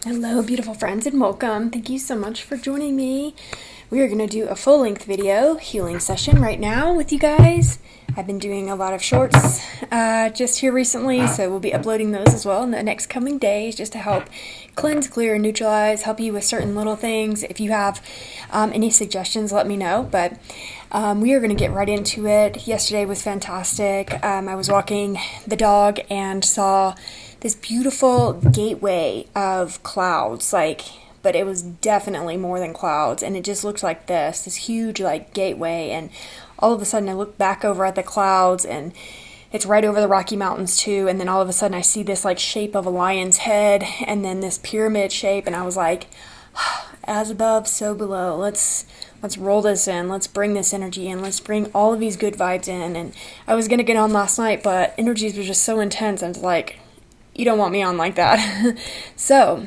Hello, beautiful friends, and welcome. Thank you so much for joining me. We are going to do a full-length video healing session right now with you guys. I've been doing a lot of shorts just here recently, so we'll be uploading those as well in the next coming days just to help cleanse, clear, and neutralize, help you with certain little things. If you have any suggestions, let me know, but we are going to get right into it. Yesterday was fantastic. I was walking the dog and saw this beautiful gateway of clouds, but it was definitely more than clouds, and it just looked like this huge gateway, and all of a sudden I look back over at the clouds, and it's right over the Rocky Mountains too, and then all of a sudden I see this shape of a lion's head, and then this pyramid shape, and I was like, as above, so below. Let's roll this in. Let's bring this energy in. Let's bring all of these good vibes in. And I was gonna get on last night, but energies were just so intense, and it's like, you don't want me on like that. So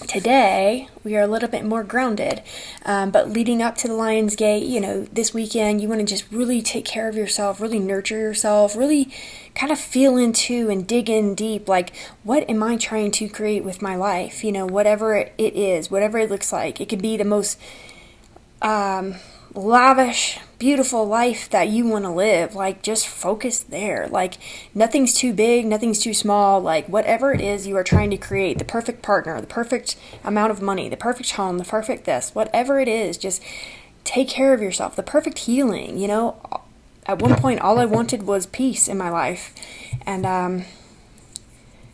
today we are a little bit more grounded, but leading up to the Lion's Gate, this weekend, you want to just really take care of yourself, really nurture yourself, really kind of feel into and dig in deep, what am I trying to create with my life? Whatever it is, whatever it looks like. It could be the most lavish, beautiful life that you want to live. Just focus there. Nothing's too big, nothing's too small. Whatever it is you are trying to create, the perfect partner, the perfect amount of money, the perfect home, the perfect this, whatever it is, just take care of yourself. The perfect healing. At one point all I wanted was peace in my life, and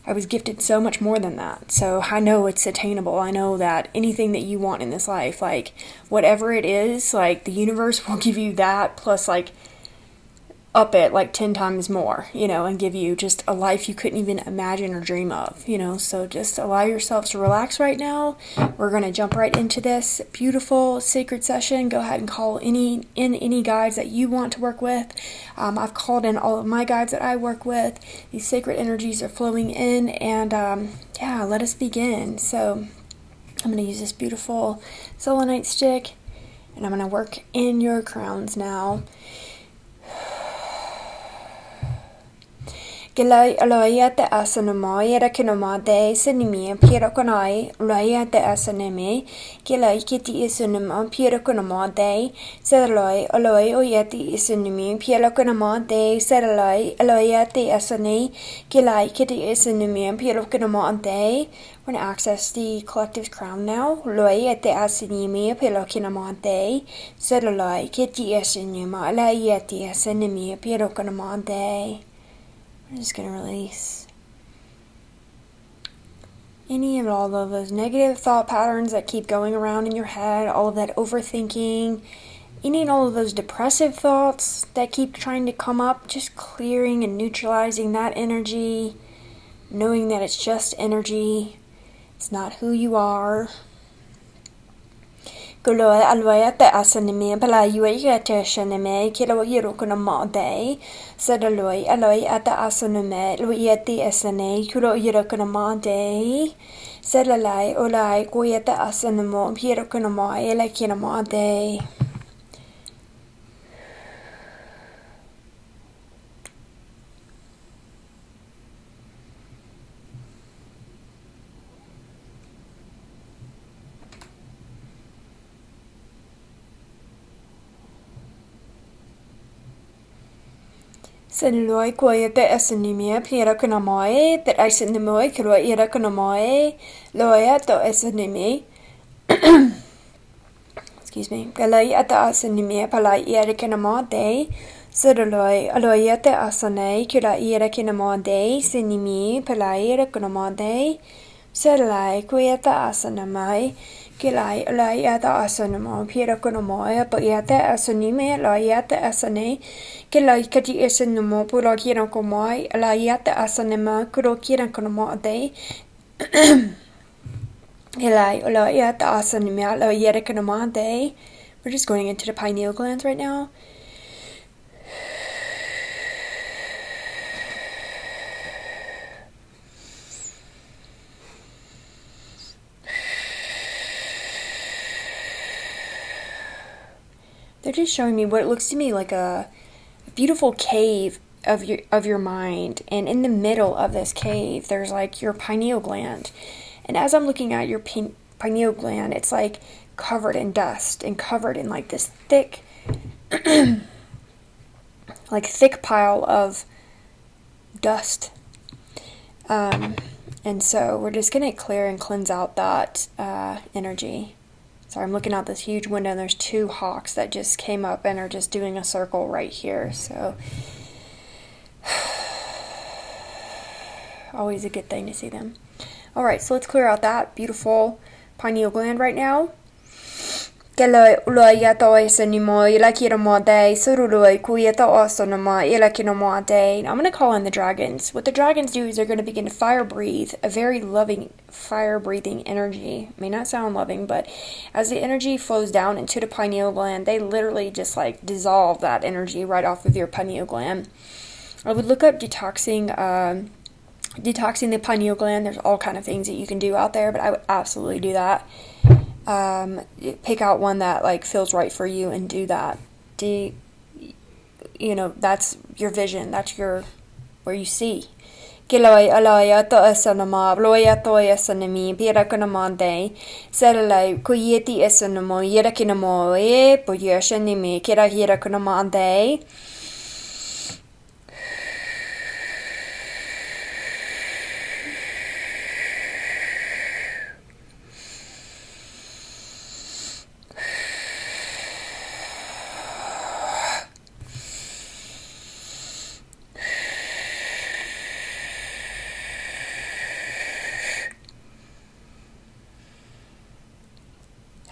I was gifted so much more than that. So I know it's attainable. I know that anything that you want in this life, whatever it is, the universe will give you that plus up it 10 times more, and give you just a life you couldn't even imagine or dream of, so just allow yourself to relax right now. We're going to jump right into this beautiful sacred session. Go ahead and call any guides that you want to work with. I've called in all of my guides that I work with. These sacred energies are flowing in, and let us begin. So I'm going to use this beautiful selenite stick, and I'm going to work in your crowns now. Gilai aloya te asanamai rakinamade sinimi pirakonai loya te asanemi gilai kiti isunama pirakonamade serloi aloi oyati isunimi pirakonamade serloi aloya te asani gilai kiti isunimi pirakonamade. We're going to access the collective crown now. Loya te asanimi pirakonamade serloi kiti isunima alaya te asanimi pirakonamade. I'm just going to release any and all of those negative thought patterns that keep going around in your head, all of that overthinking, any and all of those depressive thoughts that keep trying to come up, just clearing and neutralizing that energy, knowing that it's just energy, it's not who you are. Guloi alwaya te asanime pala yuaya te shanime kilo yirokuna made sadaloi aloi ata asanime luiati asane kulo yirokuna made sadalai olai koyata asanimo yirokuna ma elakina made. Senloi koya te esanimia pira kunamoe that I send the moe kuro ira kunamoe loya to esanimi. Excuse me. Galai ata asanimia pala ira kunamode sedaloi aloya te asane kura ira kunamode sinimi pala ira kunamode sedalai koya te asanamai Gilai alayata asanamo pirakonomoya bayata asanime alayata asane Gilai kati asanamo purokira komoi alayata asanema kurokira konomode Gilai alayata asanime alayata konomode. We're just going into the pineal glands right now. They're just showing me what looks to me like a beautiful cave of your mind, and in the middle of this cave there's your pineal gland, And as I'm looking at your pineal gland, it's like covered in dust and covered in like this thick, like thick pile of dust. And so we're just going to clear and cleanse out that energy. So I'm looking out this huge window, and there's 2 hawks that just came up and are just doing a circle right here. So always a good thing to see them. All right, so let's clear out that beautiful pineal gland right now. I'm going to call in the dragons. What the dragons do is they're going to begin to fire breathe, a very loving fire breathing energy. It may not sound loving, but as the energy flows down into the pineal gland, they literally just like dissolve that energy right off of your pineal gland. I would look up detoxing the pineal gland. There's all kind of things that you can do out there, but I would absolutely do that. Pick out one that like feels right for you and do that. That's your vision. That's where you see.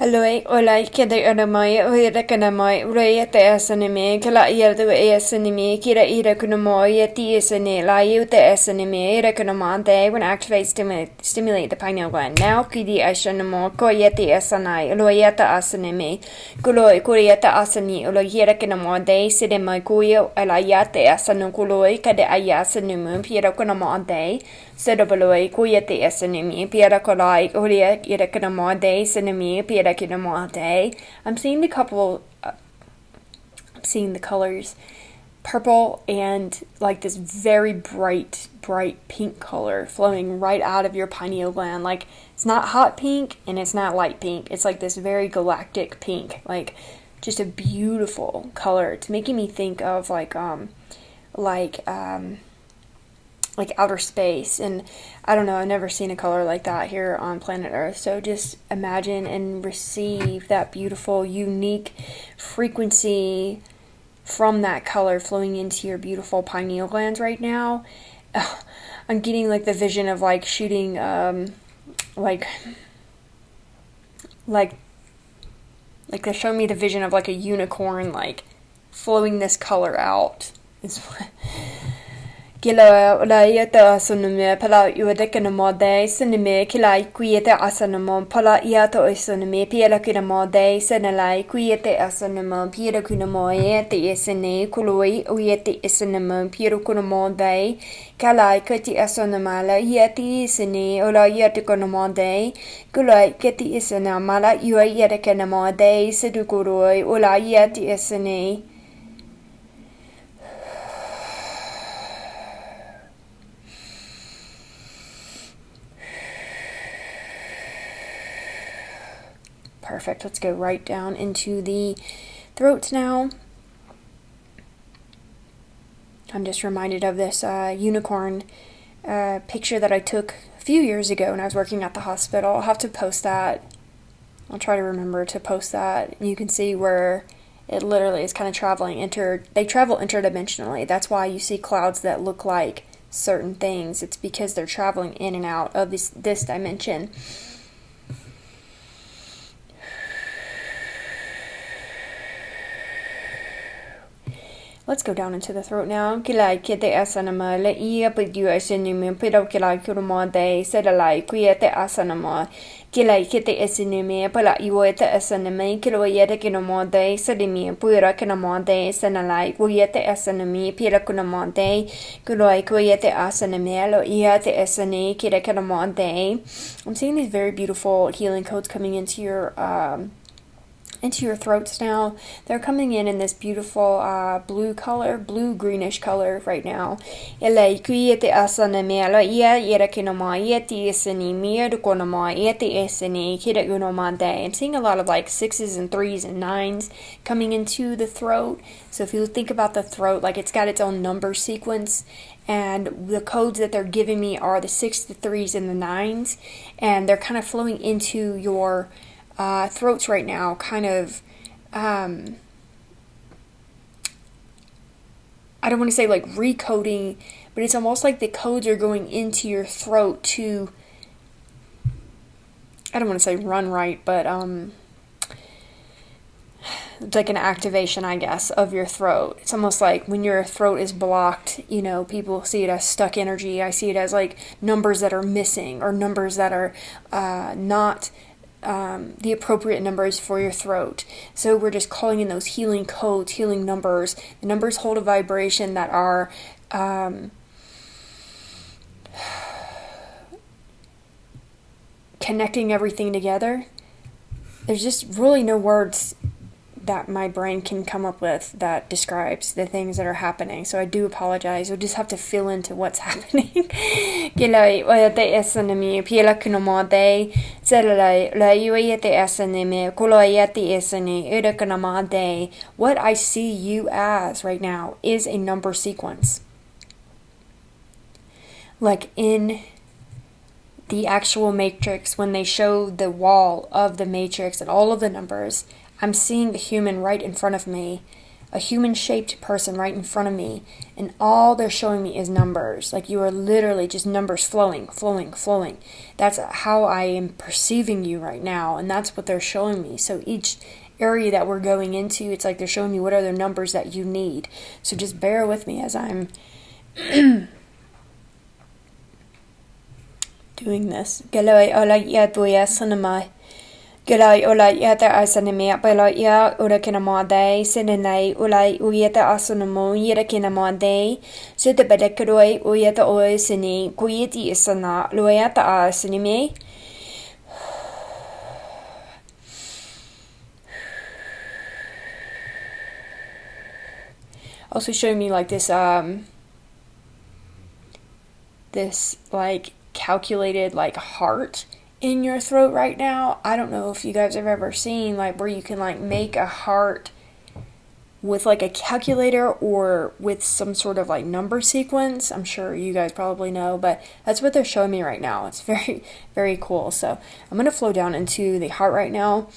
Hello, hola, kida anamai, oira kanamai, roya te asanime, kala yerdu asanime, kira ira kunamoy, ti asane, la you te asanime, ira kunamante, when activate stimulate the pineal gland. Now, kidi asanamo, koyeti asanai, loyata asanime, kuloi, kuriata asani, oloyera kanamode, sidema kuyo, alayate asanukuloi, kada ayasanum, pira kunamante. Sedobaloi, kuyete esanimi, piera kolai, uria irakanamade, sinimi, piera kinamade. I'm seeing the colors, purple and like this very bright pink color flowing right out of your pineal gland. Like, it's not hot pink and it's not light pink. It's like this very galactic pink, like just a beautiful color. It's making me think of like outer space, and I don't know, I've never seen a color like that here on planet Earth. So just imagine and receive that beautiful, unique frequency from that color flowing into your beautiful pineal glands right now. I'm getting like the vision of like shooting like they're showing me the vision of like a unicorn like flowing this color out. Kila yata asuname pala yudekanamode sinime kila kuyete asanamo pala yato isuname piela kinamode senalai kuyete asanamo piera kunamoye te isene kuloi uyete isunamo piero kunamode kala kati asanamala yeti isene ola yete kunamode kuloi kati isanamala yudekanamode sedukuroi ola yeti isene. Perfect. Let's go right down into the throat now. I'm just reminded of this unicorn picture that I took a few years ago when I was working at the hospital. I'll have to post that. I'll try to remember to post that. You can see where it literally is kind of traveling. They travel interdimensionally. That's why you see clouds that look like certain things. It's because they're traveling in and out of this dimension. Let's go down into the throat now. Kilai kete asanama le ia pidu asinime pido kilai kurumade sedalai kuyete asanama. Kilai kete asinime pala iwete asaname kilo yete kinamade sedimi puira kinamade senalai kuyete asanami pira kunamade kuloi kuyete asaname lo iate asane kira kinamade. I'm seeing these very beautiful healing codes coming into your into your throats now. They're coming in this beautiful blue color, blue greenish color right now. I'm seeing a lot of like 6s and 3s and 9s coming into the throat. So if you think about the throat, like it's got its own number sequence, and the codes that they're giving me are the 6s, the 3s, and the 9s, and they're kind of flowing into your throats right now, kind of, I don't want to say like recoding, but it's almost like the codes are going into your throat to, I don't want to say run right, but it's like an activation, I guess, of your throat. It's almost like when your throat is blocked, you know, people see it as stuck energy. I see it as like numbers that are missing, or numbers that are not the appropriate numbers for your throat. So we're just calling in those healing codes, healing numbers. The numbers hold a vibration that are connecting everything together. There's just really no words that my brain can come up with that describes the things that are happening. So I do apologize. You'll just have to feel into what's happening. What I see you as right now is a number sequence. Like in the actual matrix, when they show the wall of the matrix and all of the numbers, I'm seeing a human right in front of me, a human-shaped person right in front of me, and all they're showing me is numbers. Like, you are literally just numbers flowing, flowing, flowing. That's how I am perceiving you right now, and that's what they're showing me. So each area that we're going into, it's like they're showing me what are the numbers that you need. So just bear with me as I'm doing this. Gilai ulai yata asanime bela ya urakinamade, Sinai ulai uyeta asunamo yerakinamade, Sutabedekadoi uyeta oisini, Kuyeti isana, Luayata asanime. Also showing me like this like calculated like heart in your throat right now. I don't know if you guys have ever seen like where you can like make a heart with like a calculator or with some sort of like number sequence. I'm sure you guys probably know, but that's what they're showing me right now. It's very, very cool. So I'm going to flow down into the heart right now.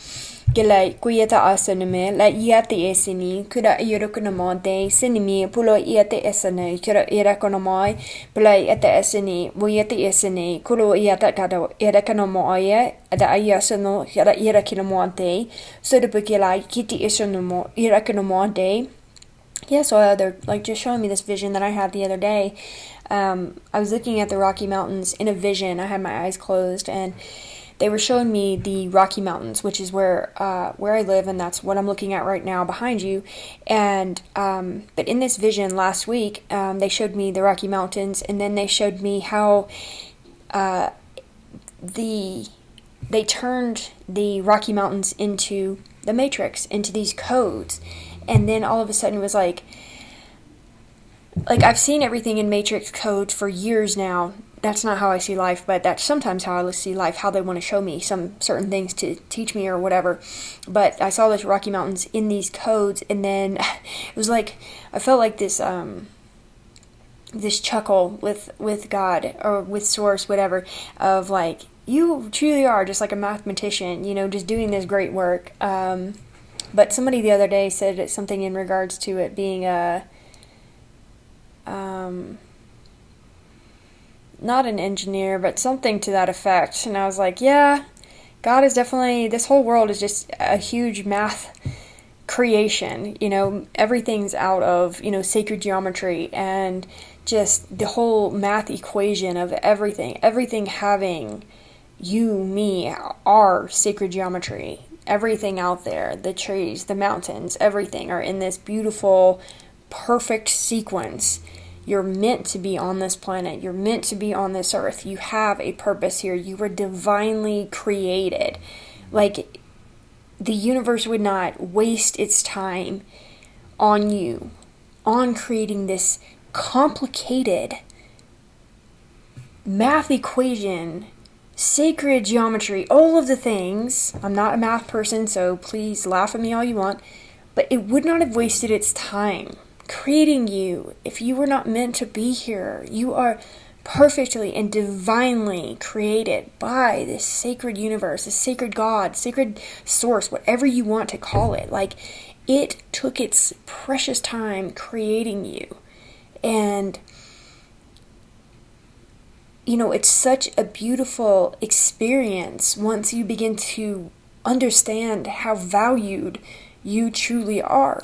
Gilai kuyeta asanime la yati esini kuda yorokunamade sinimi pulo yati esene kira irakonamai play at the esini wuyati esini kulo yata kado irakanamoye ada ayasano yara irakinamade so the bukilai kiti isonomo irakanamade. Yeah, so they're like just showing me this vision that I had the other day. I was looking at the Rocky Mountains in a vision. I had my eyes closed, and they were showing me the Rocky Mountains, which is where I live, and that's what I'm looking at right now behind you. And but in this vision last week, they showed me the Rocky Mountains, and then they showed me how they turned the Rocky Mountains into the Matrix, into these codes. And then all of a sudden it was like I've seen everything in Matrix code for years now. That's not how I see life, but that's sometimes how I see life, how they want to show me some certain things to teach me or whatever. But I saw this Rocky Mountains in these codes, and then it was like, I felt like this chuckle with God, or with Source, whatever, of like, you truly are just like a mathematician, you know, just doing this great work. But somebody the other day said something in regards to it being not an engineer, but something to that effect. And I was like, yeah, God is definitely, this whole world is just a huge math creation. You know, everything's out of, you know, sacred geometry, and just the whole math equation of everything having you, me, our sacred geometry. Everything out there, the trees, the mountains, everything are in this beautiful, perfect sequence. You're meant to be on this planet. You're meant to be on this earth. You have a purpose here. You were divinely created. Like, the universe would not waste its time on you, on creating this complicated math equation, sacred geometry, all of the things. I'm not a math person, so please laugh at me all you want, but it would not have wasted its time creating you if you were not meant to be here. You are perfectly and divinely created by this sacred universe, this sacred God, sacred source, whatever you want to call it. Like, it took its precious time creating you. And, you know, it's such a beautiful experience once you begin to understand how valued you truly are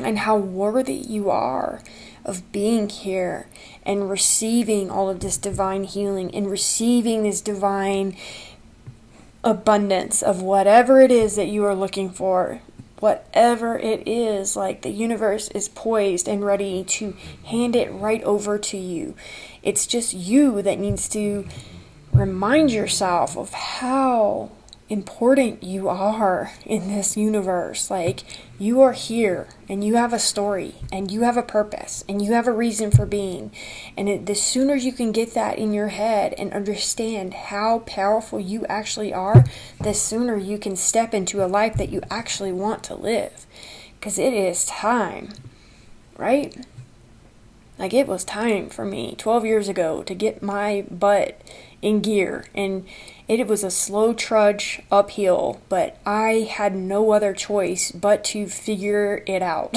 and how worthy you are of being here and receiving all of this divine healing and receiving this divine abundance of whatever it is that you are looking for. Whatever it is, like, the universe is poised and ready to hand it right over to you. It's just you that needs to remind yourself of how important you are in this universe. Like, you are here and you have a story and you have a purpose and you have a reason for being. And the sooner you can get that in your head and understand how powerful you actually are, the sooner you can step into a life that you actually want to live. Because it is time, right? Like, it was time for me 12 years ago to get my butt in gear, and it was a slow trudge uphill, but I had no other choice but to figure it out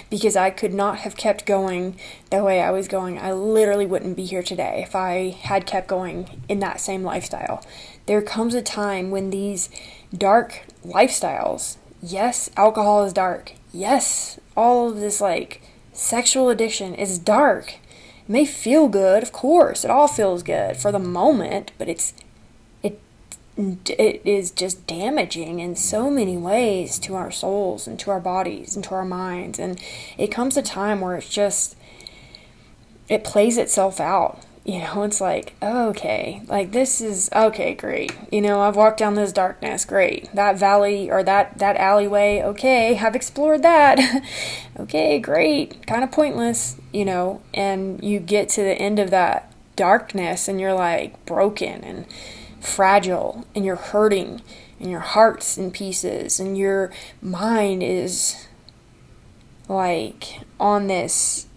because I could not have kept going the way I was going. I literally wouldn't be here today if I had kept going in that same lifestyle. There comes a time when these dark lifestyles, yes, alcohol is dark, yes, all of this, like, sexual addiction is dark. It may feel good, of course, it all feels good for the moment, but it is just damaging in so many ways to our souls and to our bodies and to our minds. And it comes a time where it plays itself out. You know, it's like, okay, like, this is, okay, great. You know, I've walked down this darkness, great. That valley or that alleyway, okay, I've explored that. Okay, great. Kind of pointless, you know, and you get to the end of that darkness and you're like broken and fragile and you're hurting and your heart's in pieces and your mind is like on this,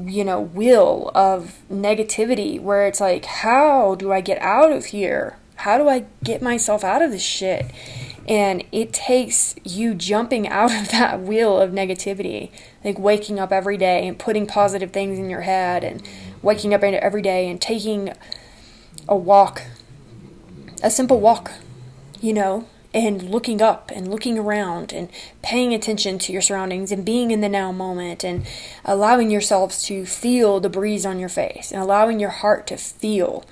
you know, wheel of negativity where it's like, how do I get out of here? How do I get myself out of this shit? And it takes you jumping out of that wheel of negativity, like waking up every day and putting positive things in your head and waking up every day and taking a walk, a simple walk, you know, and looking up and looking around and paying attention to your surroundings and being in the now moment and allowing yourselves to feel the breeze on your face and allowing your heart to feel.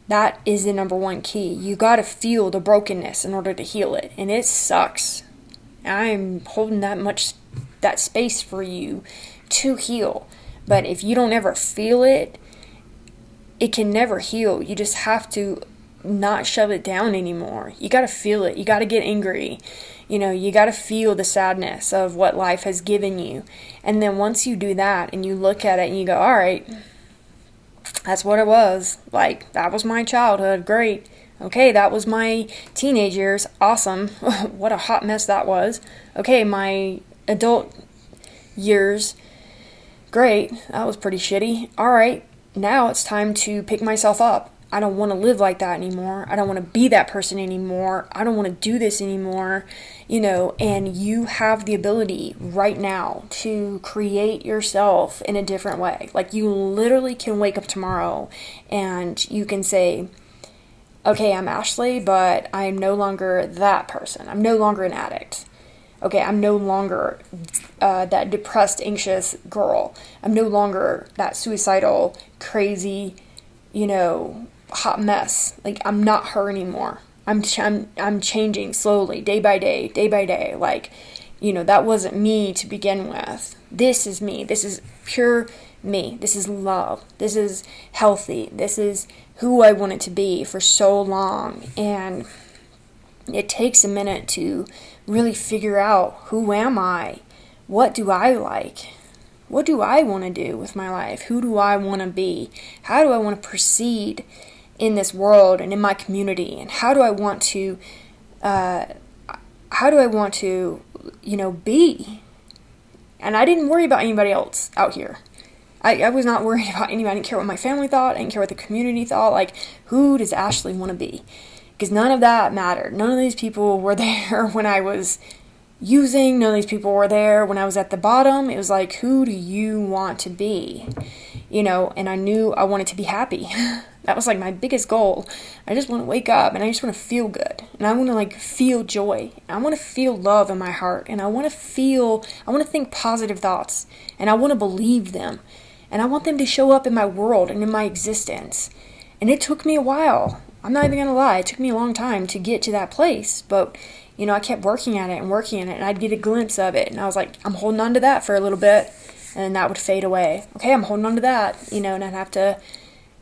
That is the number one key. You got to feel the brokenness in order to heal it. And it sucks. I'm holding that space for you to heal. But if you don't ever feel it, it can never heal. You just have to not shove it down anymore. You got to feel it. You got to get angry. You know, you got to feel the sadness of what life has given you. And then once you do that and you look at it and you go, all right, that's what it was. Like, that was my childhood. Great. Okay, that was my teenage years. Awesome. What a hot mess that was. Okay, my adult years. Great. That was pretty shitty. All right, now it's time to pick myself up. I don't want to live like that anymore. I don't want to be that person anymore. I don't want to do this anymore, you know, and you have the ability right now to create yourself in a different way. Like, you literally can wake up tomorrow and you can say, okay, I'm Ashley, but I'm no longer that person. I'm no longer an addict. Okay, I'm no longer that depressed, anxious girl. I'm no longer that suicidal, crazy, you know, hot mess. Like, I'm not her anymore. I'm changing slowly, day by day, day by day. Like, you know, that wasn't me to begin with. This is me. This is pure me. This is love. This is healthy. This is who I wanted to be for so long. And it takes a minute to really figure out, who am I? What do I like? What do I want to do with my life? Who do I want to be? How do I want to proceed in this world and in my community? And how do I want to, be? And I didn't worry about anybody else out here. I was not worried about anybody. I didn't care what my family thought. I didn't care what the community thought. Like, who does Ashley want to be? Because none of that mattered. None of these people were there when I was using. None of these people were there when I was at the bottom. It was like, who do you want to be? And I knew I wanted to be happy. That was like my biggest goal. I just want to wake up and I just want to feel good. And I want to feel joy. I want to feel love in my heart. And I want to think positive thoughts. And I want to believe them. And I want them to show up in my world and in my existence. And it took me a while. I'm not even going to lie. It took me a long time to get to that place. But, I kept working at it. And I'd get a glimpse of it. And I was like, I'm holding on to that for a little bit. And that would fade away. Okay, I'm holding on to that. And I'd have to,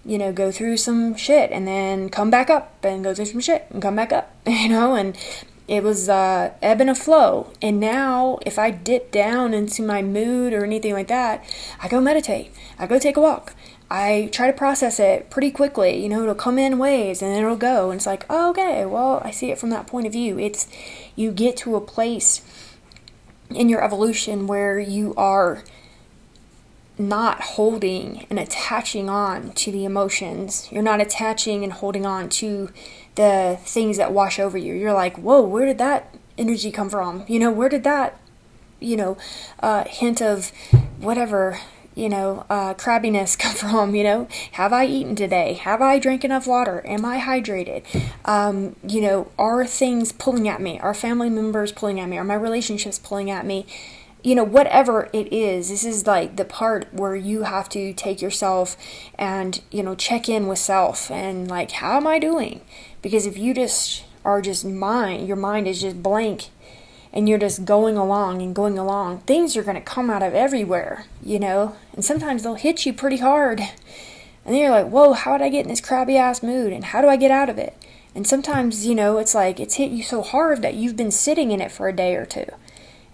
go through some shit. And then come back up. And go through some shit. And come back up. And it was ebb and a flow. And now, if I dip down into my mood or anything like that, I go meditate. I go take a walk. I try to process it pretty quickly. It'll come in waves and then it'll go. And it's like, oh, okay, well, I see it from that point of view. It's, you get to a place in your evolution where you are not holding and attaching on to the emotions. You're not attaching and holding on to the things that wash over you. You're like, whoa, where did that energy come from? Where did that, hint of whatever, crabbiness come from? Have I eaten today? Have I drank enough water? Am I hydrated? Are things pulling at me? Are family members pulling at me? Are my relationships pulling at me? Whatever it is, this is like the part where you have to take yourself and, check in with self and like, how am I doing? Because if you just are just your mind is just blank and you're just going along, things are going to come out of everywhere, and sometimes they'll hit you pretty hard. And then you're like, whoa, how did I get in this crabby ass mood? And how do I get out of it? And sometimes, it's like it's hit you so hard that you've been sitting in it for a day or two.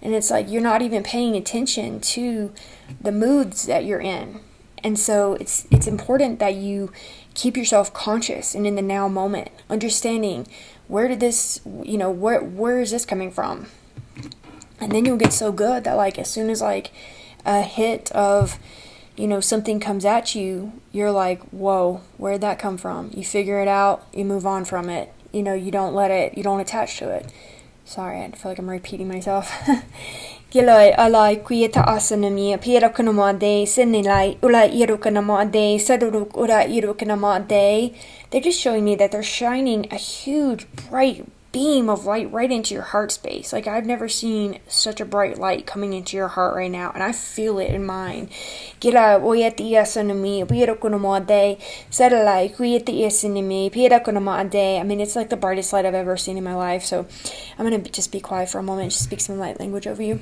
And it's like you're not even paying attention to the moods that you're in. And so it's important that you keep yourself conscious and in the now moment, understanding where did this, where is this coming from? And then you'll get so good that like as soon as like a hit of, something comes at you, you're like, whoa, where'd that come from? You figure it out, you move on from it. You don't attach to it. Sorry, I feel like I'm repeating myself. Giloi alai quieta asanami apira kanamade senilai ula irukanamade saduruk ura irukanamade. They're just showing me that they're shining a huge bright beam of light right into your heart space. Like I've never seen such a bright light coming into your heart right now, and I feel it in mine. Gila oyati asanami apira kanamade sadalai quieta asanami apira kanamade. I mean, it's like the brightest light I've ever seen in my life. So I'm gonna just be quiet for a moment and just speak some light language over you.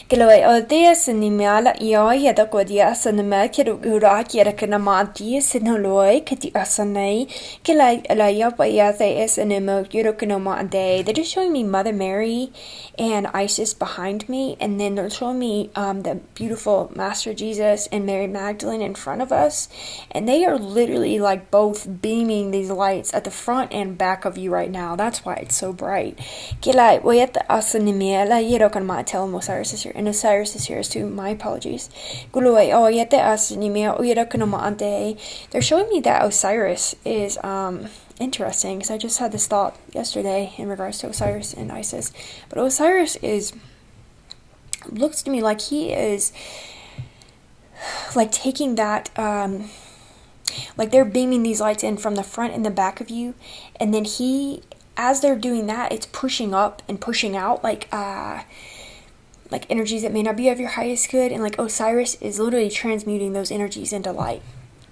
Kiloi aldeas animala ioi adakodia asanama kirura kirakanamati sinoloi kati asanai kilai alayapa yathe es animo kirokanamade. They're just showing me Mother Mary and Isis behind me, and then they're showing me the beautiful Master Jesus and Mary Magdalene in front of us, and they are literally like both beaming these lights at the front and back of you right now. That's why it's so bright. Kilai oyata asanimela yirokanama. Tell them Osiris is here. And Osiris is here too. My apologies. They're showing me that Osiris is interesting, because I just had this thought yesterday in regards to Osiris and Isis. But Osiris looks to me like he is like taking that like they're beaming these lights in from the front and the back of you, and then as they're doing that, it's pushing up and pushing out like energies that may not be of your highest good, and like Osiris is literally transmuting those energies into light.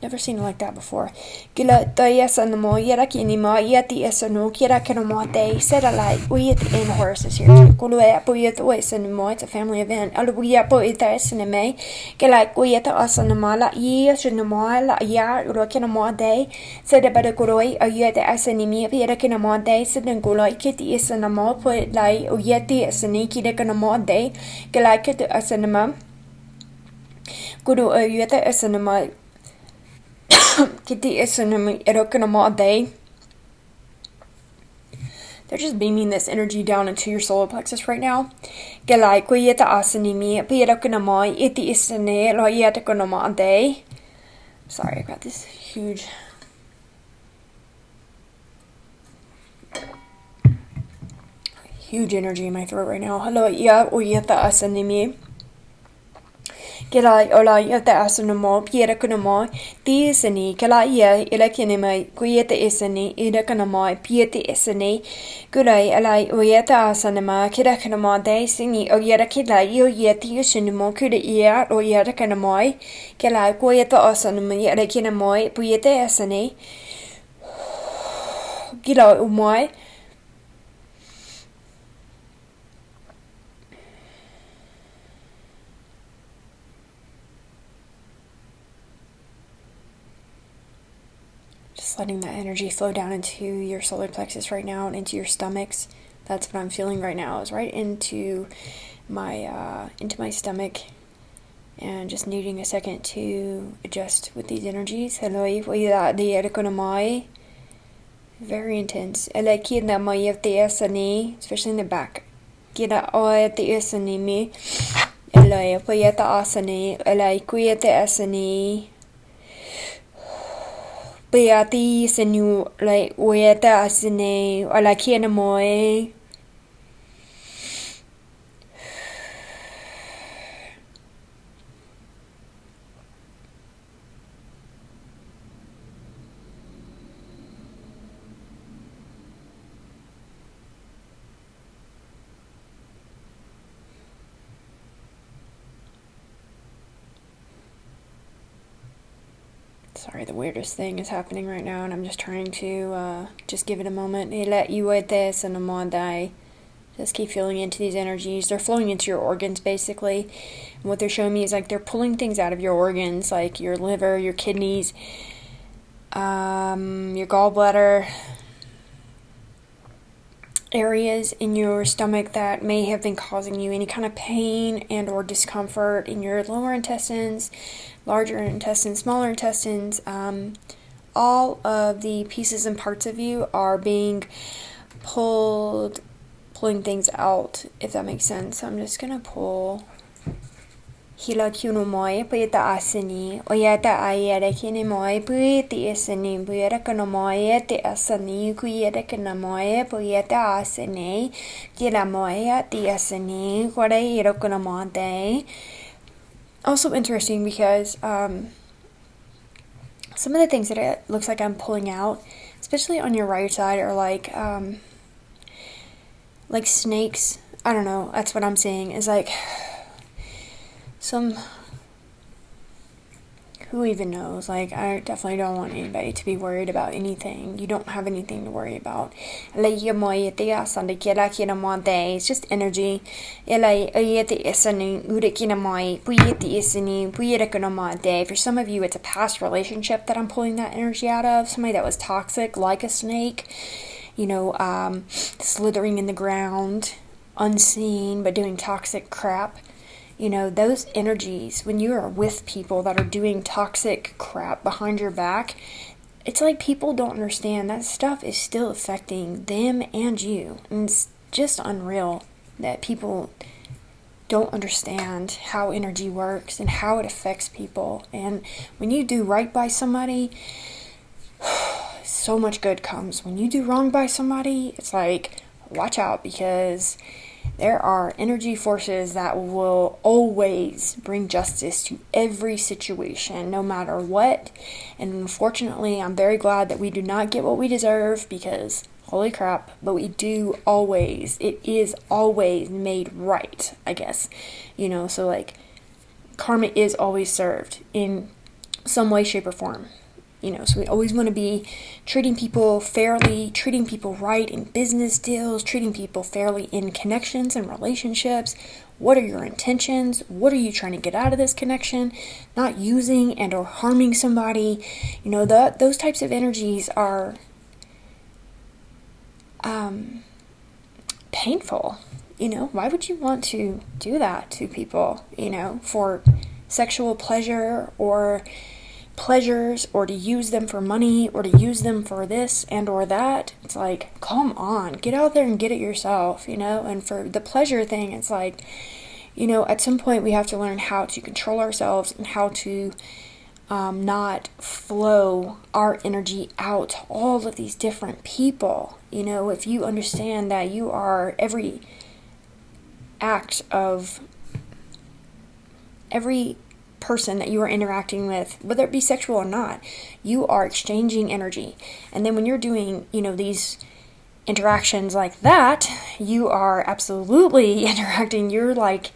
Never seen it like that before. Gila Dayasa no mo Yeraki ni ma Yeti Esano Kirakano Mate said I like we in Horus is here. Gulue Boyet Oisanimo, it's a family event. Aluia Boita Esaname, Gelak Goyeta Asanamala, Ye Shinamala, Ya, Rokinamo Day, said about a Goroi, a Yet Asanimi, Yerakinamo Day, said in Guloi Kitty Esanamo, put like Yeti Esaniki Dekanamo Day, Gelak Asanama, Guru Yeta Esanama. Kitty Esanami Erokanamo Day. They're just beaming this energy down into your solar plexus right now. Gelai Kuyeta Asanimi, Pierokanamo, Iti Isane, Loyetakanamo Day. Sorry, I got this huge. Huge energy in my throat right now. Hello, Ya Uyeta Asanimi. Gelai Ola Yeta Asanamo, Pierokanamo, Tisani, Kalaya, Elekinima, Kuyeta Isani, Edakanamo, Pieti Isani, Gulai, Alai, Uyeta Asanama, Kidakanamo, Day, Sini, Oyeta Kila, Yeti Shinimo, Kuda Ia, Oyetakanamo, Gelai, Kuyeta Asanami, Elekinamo, Puyeta Isani, Gila Umoy. Just letting that energy flow down into your solar plexus right now and into your stomachs. That's what I'm feeling right now, is right into my stomach, and just needing a second to adjust with these energies. Very intense. Especially in the back. Beati senu like Weta Asine or like Kianamoy. Sorry, the weirdest thing is happening right now, and I'm just trying to just give it a moment. Let you with this and I just keep feeling into these energies. They're flowing into your organs, basically. And what they're showing me is like they're pulling things out of your organs, like your liver, your kidneys, your gallbladder, areas in your stomach that may have been causing you any kind of pain and or discomfort in your lower intestines, larger intestines, smaller intestines. All of the pieces and parts of you are being pulling things out, if that makes sense. So I'm just gonna pull Hila Kunomoy, Puyeta Asini, Oyeta Ayeta Kinimoy, Puyeti Asini, Puyeta Kanomoy, the Asani, Kuyeta Kanamoy, Puyeta Asini, Gilamoya, the Asini, Quadayero Kanamonte. Also interesting because some of the things that it looks like I'm pulling out, especially on your right side, are like snakes. I don't know, that's what I'm seeing, is like some, who even knows? Like, I definitely don't want anybody to be worried about anything. You don't have anything to worry about. It's just energy. For some of you, it's a past relationship that I'm pulling that energy out of. Somebody that was toxic, like a snake, slithering in the ground, unseen, but doing toxic crap. Those energies, when you are with people that are doing toxic crap behind your back, it's like people don't understand that stuff is still affecting them and you. And it's just unreal that people don't understand how energy works and how it affects people. And when you do right by somebody, so much good comes. When you do wrong by somebody, it's like, watch out, because there are energy forces that will always bring justice to every situation, no matter what. And unfortunately, I'm very glad that we do not get what we deserve, because holy crap, but we do always. It is always made right, I guess. So like, karma is always served in some way, shape, or form. So we always want to be treating people fairly, treating people right in business deals, treating people fairly in connections and relationships. What are your intentions? What are you trying to get out of this connection? Not using and or harming somebody. Those types of energies are painful. Why would you want to do that to people, for sexual pleasure or pleasures, or to use them for money, or to use them for this and or that? It's like, come on, get out there and get it yourself, and for the pleasure thing, it's like, at some point we have to learn how to control ourselves and how to not flow our energy out to all of these different people. If you understand that you are every act of every person that you are interacting with, whether it be sexual or not, you are exchanging energy. And then when you're doing, these interactions like that, you are absolutely interacting. You're like,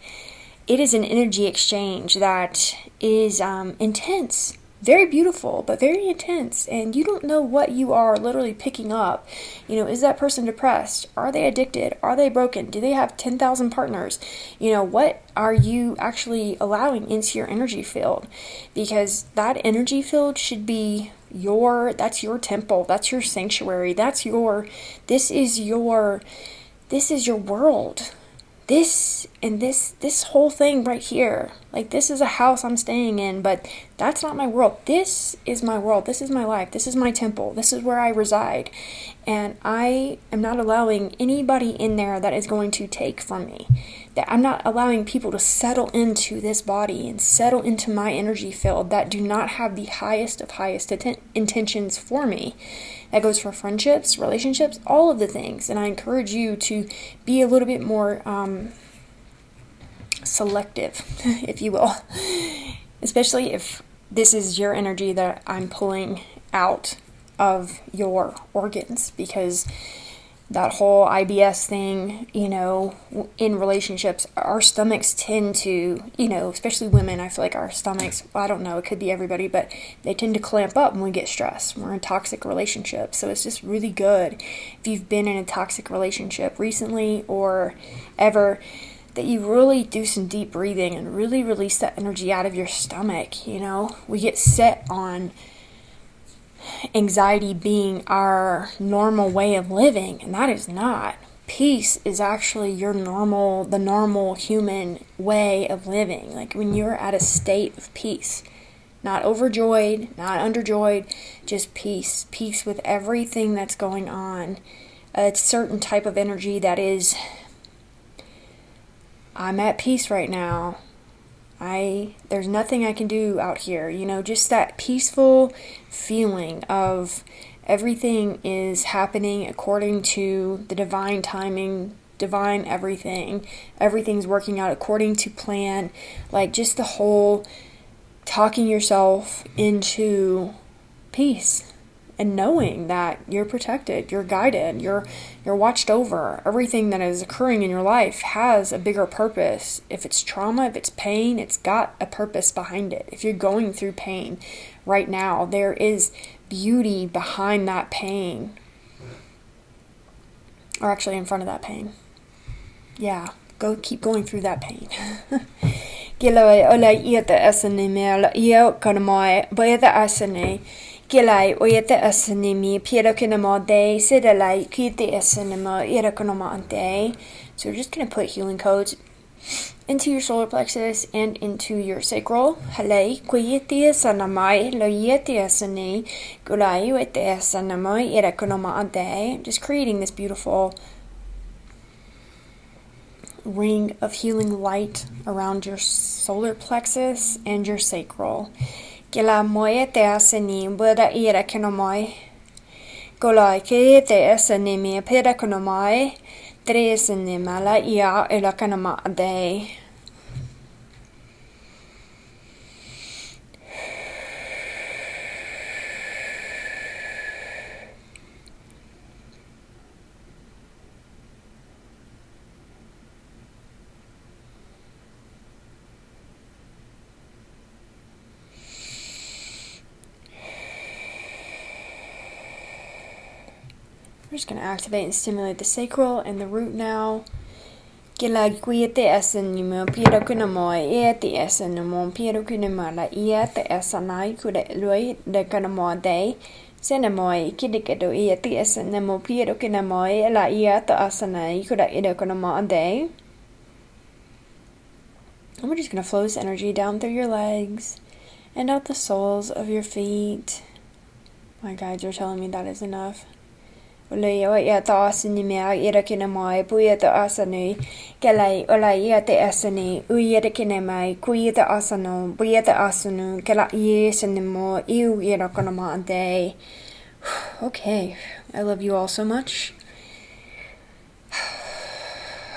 it is an energy exchange that is intense, very beautiful, but very intense. And you don't know what you are literally picking up. Is that person depressed? Are they addicted? Are they broken? Do they have 10,000 partners? What are you actually allowing into your energy field? Because that energy field should be that's your temple, that's your sanctuary, this is your world. This whole thing right here, like, this is a house I'm staying in, but that's not my world. This is my world. This is my life. This is my temple. This is where I reside. And I am not allowing anybody in there that is going to take from me. That I'm not allowing people to settle into this body and settle into my energy field that do not have the highest of highest intentions for me. That goes for friendships, relationships, all of the things. And I encourage you to be a little bit more selective, if you will. Especially if this is your energy that I'm pulling out of your organs. Because that whole IBS thing, in relationships, our stomachs tend to, especially women, I feel like our stomachs, I don't know, it could be everybody, but they tend to clamp up when we get stressed. We're in toxic relationships. So it's just really good, if you've been in a toxic relationship recently or ever, that you really do some deep breathing and really release that energy out of your stomach. We get set on anxiety being our normal way of living, and that is not. Peace is actually the normal human way of living. Like, when you're at a state of peace, not overjoyed, not underjoyed, just peace with everything that's going on. It's a certain type of energy that is, I'm at peace right now. There's nothing I can do out here, just that peaceful feeling of everything is happening according to the divine timing, divine everything. Everything's working out according to plan. Like, just the whole talking yourself into peace. And knowing that you're protected, you're guided, you're watched over. Everything that is occurring in your life has a bigger purpose. If it's trauma, if it's pain, it's got a purpose behind it. If you're going through pain right now, there is beauty behind that pain. Or actually in front of that pain. Yeah, keep going through that pain. Gilai oyete asanimi pierakinamade sidalai kite asanima irakonamante. So we're just going to put healing codes into your solar plexus and into your sacral. Halei kuyete asanamai loyete asani gulai oyete asanamai irakonamante. Just creating this beautiful ring of healing light around your solar plexus and your sacral. Gila moye te asani buda ira kinomai. Golai ke te asani mi pera kinomai. Tresani mala ia ira kinoma ade. just going to activate and stimulate the sacral and the root now. Kila kuya te asanimo pira kuna moi e te asanimo pira kuna mala ia te asanai kuda lui de kana mo dei sena moi kidikedo ia te asanimo pira kuna moi la ia te asanai kuda ida kana mo dei. And we're just going to flow this energy down through your legs and out the soles of your feet. My guides are telling me that is enough. Ulaya ia ta asani mea ira kina mai puia ta asani kelai ulaya te asani uia kina mai kuia ta asano puia ta asanu kela ie sanimo iu ira kana ma day. Okay, I love you all so much.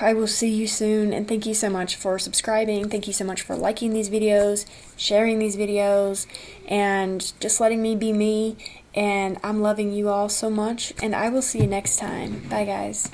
I will see you soon, and thank you so much for subscribing. Thank you so much for liking these videos, sharing these videos, and just letting me be me. And I'm loving you all so much, and I will see you next time. Bye, guys.